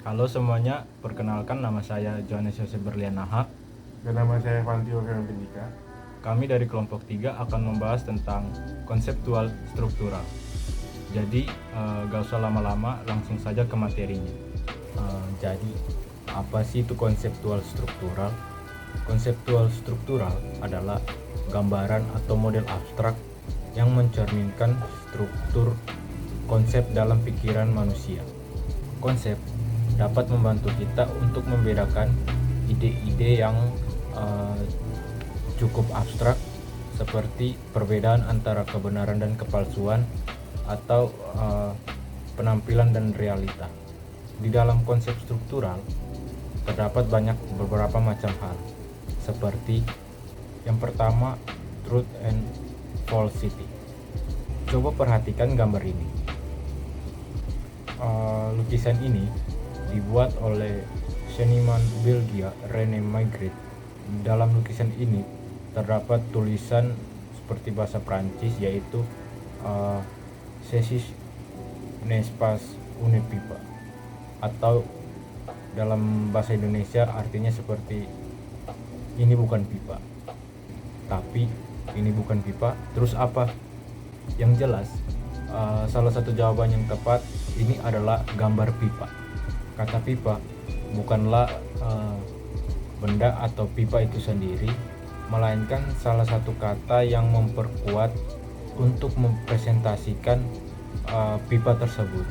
Halo semuanya, perkenalkan nama saya Johannes Yosef Berlianaha. Dan nama saya Fantio Bendika. Kami dari kelompok 3 akan membahas tentang konseptual struktural. Jadi gak usah lama-lama, langsung saja ke materinya. Jadi apa sih itu konseptual struktural? Konseptual struktural adalah gambaran atau model abstrak yang mencerminkan struktur konsep dalam pikiran manusia. Konsep dapat membantu kita untuk membedakan ide-ide yang cukup abstrak seperti perbedaan antara kebenaran dan kepalsuan atau penampilan dan realita. Di dalam konsep struktural terdapat beberapa macam hal, seperti yang pertama, truth and falsity. Coba perhatikan gambar ini. Lukisan ini dibuat oleh seniman Belgia René Magritte. Dalam lukisan ini terdapat tulisan seperti bahasa Prancis, yaitu Ceci n'est pas une pipe, atau dalam bahasa Indonesia artinya seperti ini bukan pipa. Tapi ini bukan pipa, terus apa? Yang jelas salah satu jawaban yang tepat ini adalah gambar pipa. Kata pipa bukanlah benda atau pipa itu sendiri, melainkan salah satu kata yang memperkuat untuk mempresentasikan pipa tersebut.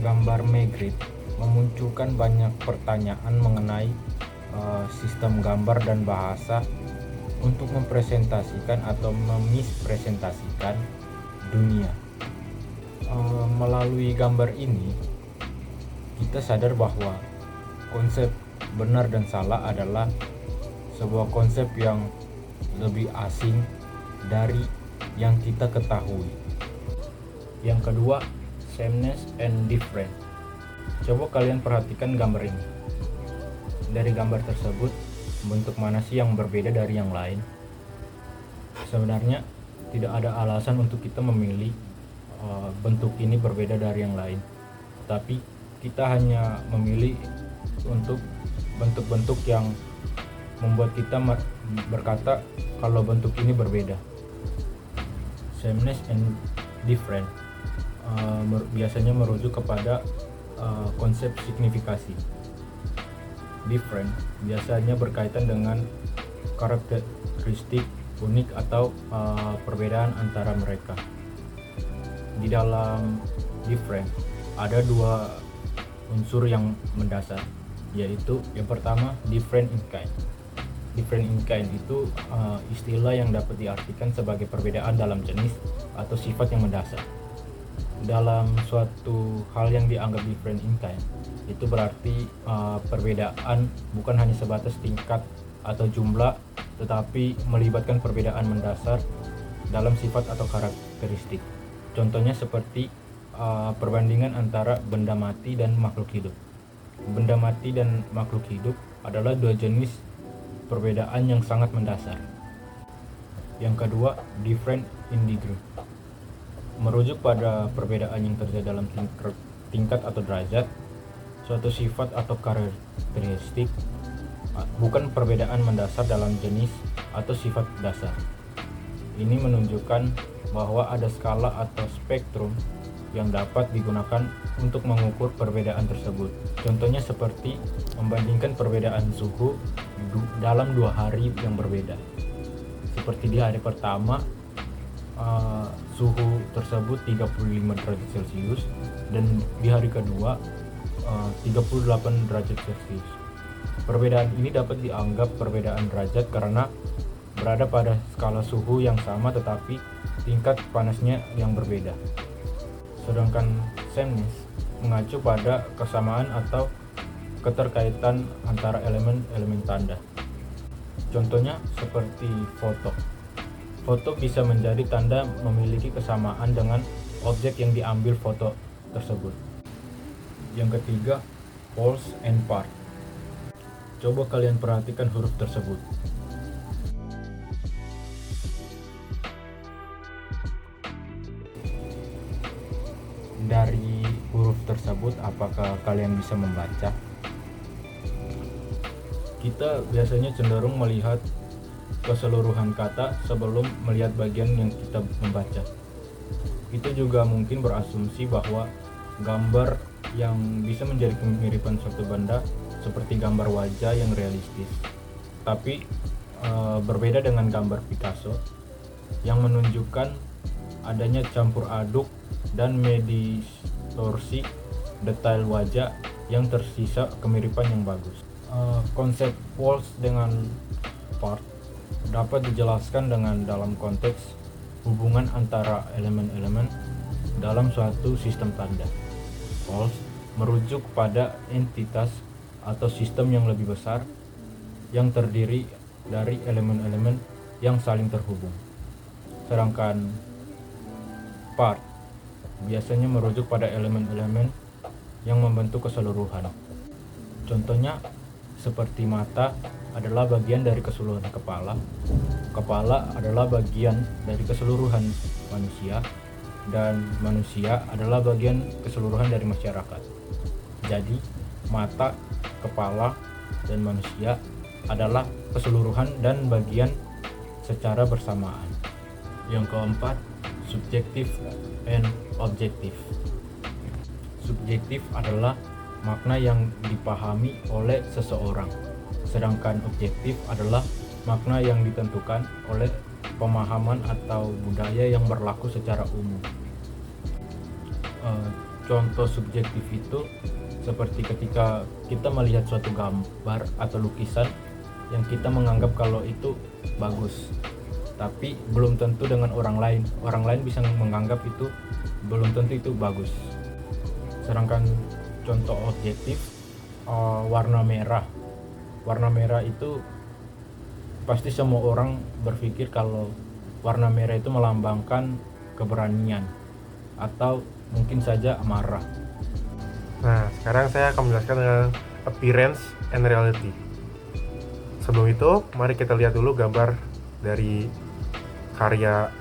Gambar Magritte memunculkan banyak pertanyaan mengenai sistem gambar dan bahasa untuk mempresentasikan atau memispresentasikan dunia. Melalui gambar ini kita sadar bahwa konsep benar dan salah adalah sebuah konsep yang lebih asing dari yang kita ketahui. Yang kedua, sameness and different. Coba kalian perhatikan gambar ini. Dari gambar tersebut, bentuk mana sih yang berbeda dari yang lain? Sebenarnya tidak ada alasan untuk kita memilih bentuk ini berbeda dari yang lain, tapi kita hanya memilih untuk bentuk-bentuk yang membuat kita berkata kalau bentuk ini berbeda. Sameness and different biasanya merujuk kepada konsep signifikasi. Different biasanya berkaitan dengan karakteristik unik atau perbedaan antara mereka. Di dalam different ada dua unsur yang mendasar, yaitu yang pertama different in kind. Different in kind itu istilah yang dapat diartikan sebagai perbedaan dalam jenis atau sifat yang mendasar. Dalam suatu hal yang dianggap different in kind, itu berarti perbedaan bukan hanya sebatas tingkat atau jumlah, tetapi melibatkan perbedaan mendasar dalam sifat atau karakteristik. Contohnya seperti perbandingan antara benda mati dan makhluk hidup. Benda mati dan makhluk hidup adalah dua jenis perbedaan yang sangat mendasar. Yang kedua, different in degree, merujuk pada perbedaan yang terjadi dalam tingkat atau derajat suatu sifat atau karakteristik, bukan perbedaan mendasar dalam jenis atau sifat dasar. Ini menunjukkan bahwa ada skala atau spektrum yang dapat digunakan untuk mengukur perbedaan tersebut. Contohnya seperti membandingkan perbedaan suhu dalam 2 hari yang berbeda. Seperti di hari pertama suhu tersebut 35 derajat Celcius dan di hari kedua 38 derajat Celcius. Perbedaan ini dapat dianggap perbedaan derajat karena berada pada skala suhu yang sama tetapi tingkat panasnya yang berbeda. Sedangkan sameness mengacu pada kesamaan atau keterkaitan antara elemen-elemen tanda. Contohnya seperti foto. Foto bisa menjadi tanda memiliki kesamaan dengan objek yang diambil foto tersebut. Yang ketiga, whole and part. Coba kalian perhatikan huruf tersebut. Dari huruf tersebut tersebut, apakah kalian bisa membaca? Kita biasanya cenderung melihat keseluruhan kata sebelum melihat bagian yang kita membaca. Itu juga mungkin berasumsi bahwa gambar yang bisa menjadi kemiripan suatu benda seperti gambar wajah yang realistis. Tapi berbeda dengan gambar Picasso yang menunjukkan adanya campur aduk dan mendistorsi detail wajah yang tersisa kemiripan yang bagus. Konsep walls dengan part dapat dijelaskan dengan dalam konteks hubungan antara elemen-elemen dalam suatu sistem tanda. Walls merujuk pada entitas atau sistem yang lebih besar yang terdiri dari elemen-elemen yang saling terhubung. Sedangkan part biasanya merujuk pada elemen-elemen yang membentuk keseluruhan. Contohnya seperti mata adalah bagian dari keseluruhan kepala, kepala adalah bagian dari keseluruhan manusia, dan manusia adalah bagian keseluruhan dari masyarakat. Jadi, mata, kepala, dan manusia adalah keseluruhan dan bagian secara bersamaan. Yang keempat, subjektif and objektif. Subjektif adalah makna yang dipahami oleh seseorang, sedangkan objektif adalah makna yang ditentukan oleh pemahaman atau budaya yang berlaku secara umum. Contoh subjektif itu seperti ketika kita melihat suatu gambar atau lukisan yang kita menganggap kalau itu bagus, tapi belum tentu dengan orang lain bisa menganggap itu belum tentu itu bagus. Sedangkan contoh objektif, warna merah itu pasti semua orang berpikir kalau warna merah itu melambangkan keberanian atau mungkin saja marah. Nah, sekarang saya akan menjelaskan dengan appearance and reality. Sebelum itu, mari kita lihat dulu gambar dari karya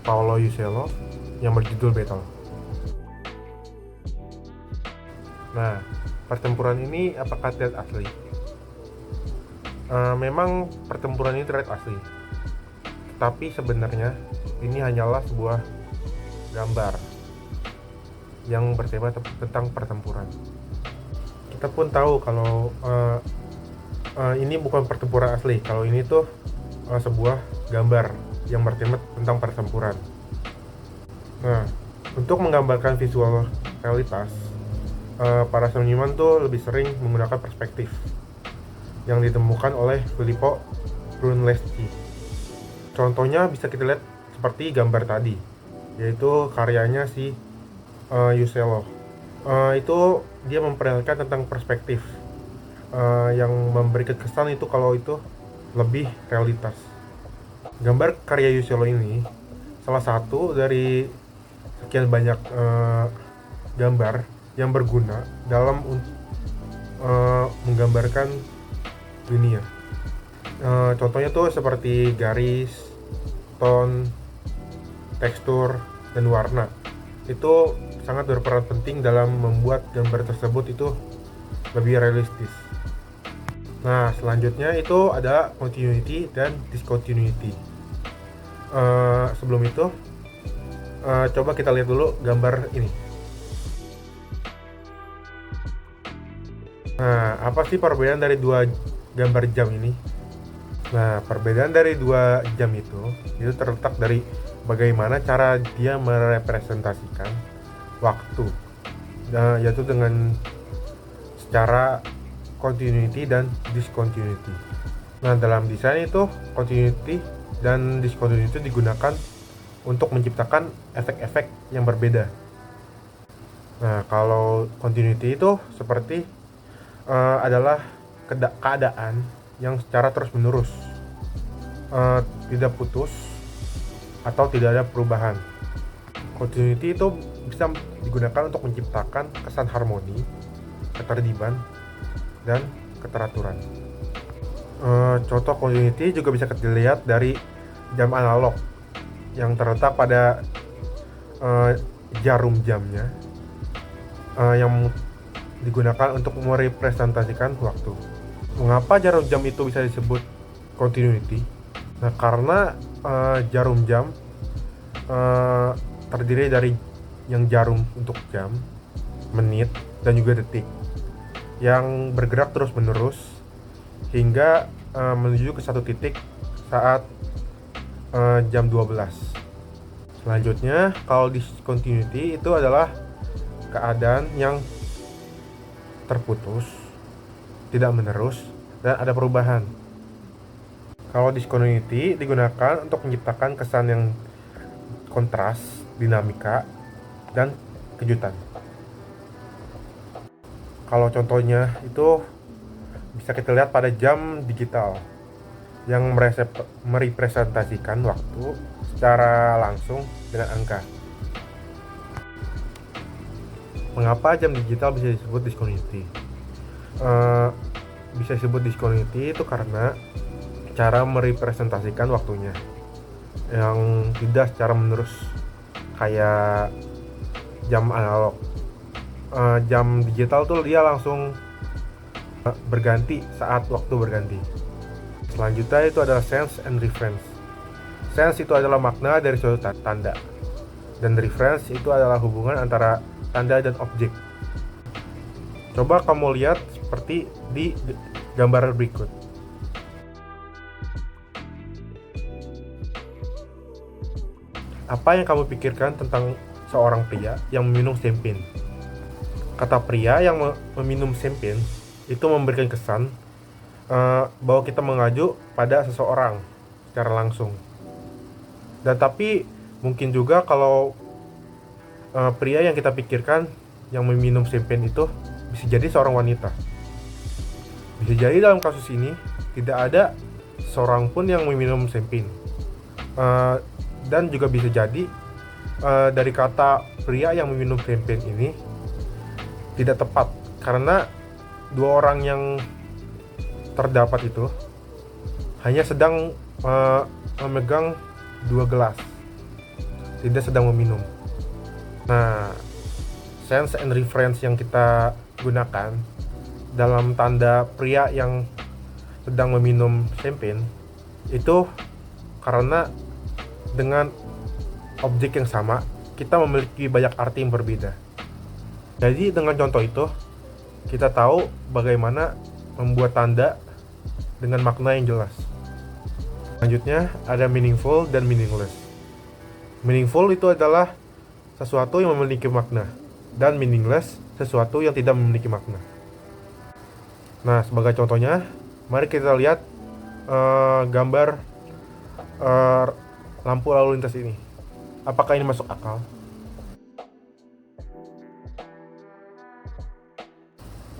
Paolo Usello yang berjudul Battle. Nah, pertempuran ini apakah terlihat asli? Memang pertempuran ini terlihat asli, tapi sebenarnya ini hanyalah sebuah gambar yang bertema tentang pertempuran. Kita pun tahu kalau ini bukan pertempuran asli, kalau ini tuh sebuah gambar yang bertema tentang pertempuran. Nah, untuk menggambarkan visual realitas, para seniman tuh lebih sering menggunakan perspektif yang ditemukan oleh Filippo Brunelleschi. Contohnya bisa kita lihat seperti gambar tadi, yaitu karyanya si Usello. Itu dia memperlihatkan tentang perspektif yang memberi kesan itu kalau itu lebih realitas. Gambar karya Usello ini salah satu dari sekian banyak gambar yang berguna dalam menggambarkan dunia. Contohnya tuh seperti garis, tone, tekstur, dan warna. Itu sangat berperan penting dalam membuat gambar tersebut itu lebih realistis. Nah, selanjutnya itu ada continuity dan discontinuity. Sebelum itu, coba kita lihat dulu gambar ini. Nah, apa sih perbedaan dari dua gambar jam ini? Nah, perbedaan dari dua jam itu terletak dari bagaimana cara dia merepresentasikan waktu, yaitu dengan secara continuity dan discontinuity. Nah, dalam desain itu continuity dan discontinuity digunakan untuk menciptakan efek-efek yang berbeda. Nah, kalau continuity itu seperti adalah keadaan yang secara terus-menerus, tidak putus atau tidak ada perubahan. Continuity itu bisa digunakan untuk menciptakan kesan harmoni, ketertiban, dan keteraturan. Contoh continuity juga bisa dilihat dari jam analog yang terletak pada jarum jamnya, yang digunakan untuk merepresentasikan waktu. Mengapa jarum jam itu bisa disebut continuity? Nah, karena jarum jam terdiri dari yang jarum untuk jam, menit, dan juga detik yang bergerak terus-menerus hingga menuju ke satu titik saat jam 12. Selanjutnya, kalau discontinuity itu adalah keadaan yang terputus, tidak menerus, dan ada perubahan. Kalau discontinuity digunakan untuk menciptakan kesan yang kontras, dinamika, dan kejutan. Kalau contohnya itu bisa kita lihat pada jam digital yang merepresentasikan waktu secara langsung dengan angka. Mengapa jam digital bisa disebut discontinuity? Bisa disebut discontinuity itu karena cara merepresentasikan waktunya yang tidak secara menerus kayak jam analog. Jam digital tuh dia langsung berganti saat waktu berganti. Selanjutnya itu adalah sense and reference. Sense itu adalah makna dari suatu tanda, dan reference itu adalah hubungan antara tanda dan objek. Coba kamu lihat seperti di gambar berikut. Apa yang kamu pikirkan tentang seorang pria yang meminum champagne? Kata pria yang meminum champagne itu memberikan kesan bahwa kita mengacu pada seseorang secara langsung. Dan tapi mungkin juga kalau pria yang kita pikirkan yang meminum champagne itu bisa jadi seorang wanita. Bisa jadi dalam kasus ini tidak ada seorang pun yang meminum champagne. Dan juga bisa jadi dari kata pria yang meminum champagne ini tidak tepat, karena dua orang yang terdapat itu hanya sedang memegang dua gelas, tidak sedang meminum. Nah, sense and reference yang kita gunakan dalam tanda pria yang sedang meminum champagne itu karena dengan objek yang sama kita memiliki banyak arti yang berbeda. Jadi dengan contoh itu kita tahu bagaimana membuat tanda dengan makna yang jelas. Selanjutnya ada meaningful dan meaningless. Meaningful itu adalah sesuatu yang memiliki makna, dan meaningless sesuatu yang tidak memiliki makna. Nah, sebagai contohnya, mari kita lihat gambar lampu lalu lintas ini. Apakah ini masuk akal?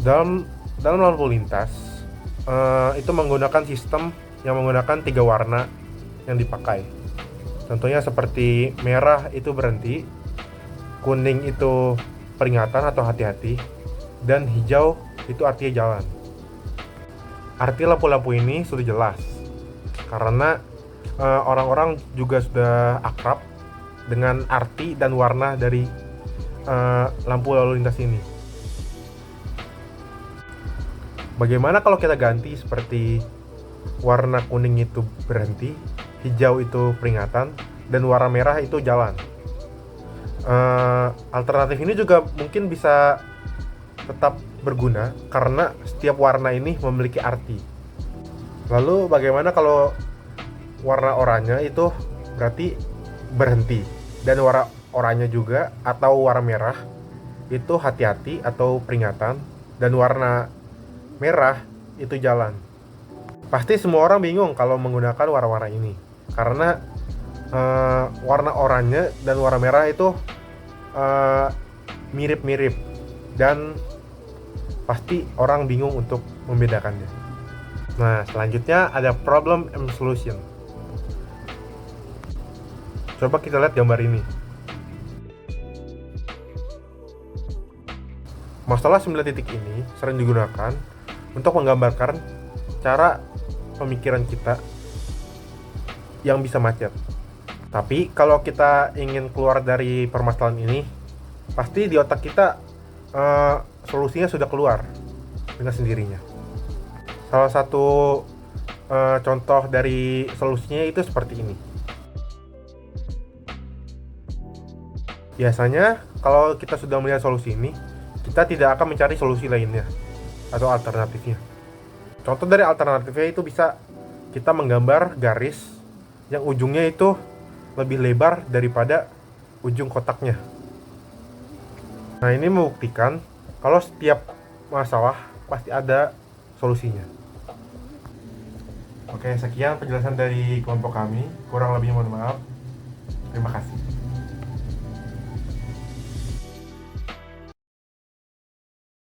Dalam lampu lintas itu menggunakan sistem yang menggunakan 3 warna yang dipakai. Contohnya seperti merah itu berhenti, kuning itu peringatan atau hati-hati, dan hijau itu artinya jalan. Arti lampu-lampu ini sudah jelas karena orang-orang juga sudah akrab dengan arti dan warna dari lampu lalu lintas ini. Bagaimana kalau kita ganti seperti warna kuning itu berhenti, hijau itu peringatan, dan warna merah itu jalan? Alternatif ini juga mungkin bisa tetap berguna karena setiap warna ini memiliki arti. Lalu bagaimana kalau warna oranye itu berarti berhenti, dan warna oranye juga atau warna merah itu hati-hati atau peringatan, dan warna merah itu jalan? Pasti semua orang bingung kalau menggunakan warna-warna ini karena warna oranye dan warna merah itu mirip-mirip, dan pasti orang bingung untuk membedakannya. Nah, selanjutnya ada problem and solution. Coba kita lihat gambar ini. Masalah 9 titik ini sering digunakan untuk menggambarkan cara pemikiran kita yang bisa macet. Tapi kalau kita ingin keluar dari permasalahan ini, pasti di otak kita solusinya sudah keluar dengan sendirinya. Salah satu contoh dari solusinya itu seperti ini. Biasanya kalau kita sudah melihat solusi ini, kita tidak akan mencari solusi lainnya atau alternatifnya. Contoh dari alternatifnya itu bisa kita menggambar garis yang ujungnya itu lebih lebar daripada ujung kotaknya. Nah, ini membuktikan kalau setiap masalah pasti ada solusinya. Oke, sekian penjelasan dari kelompok kami. Kurang lebihnya mohon maaf. Terima kasih.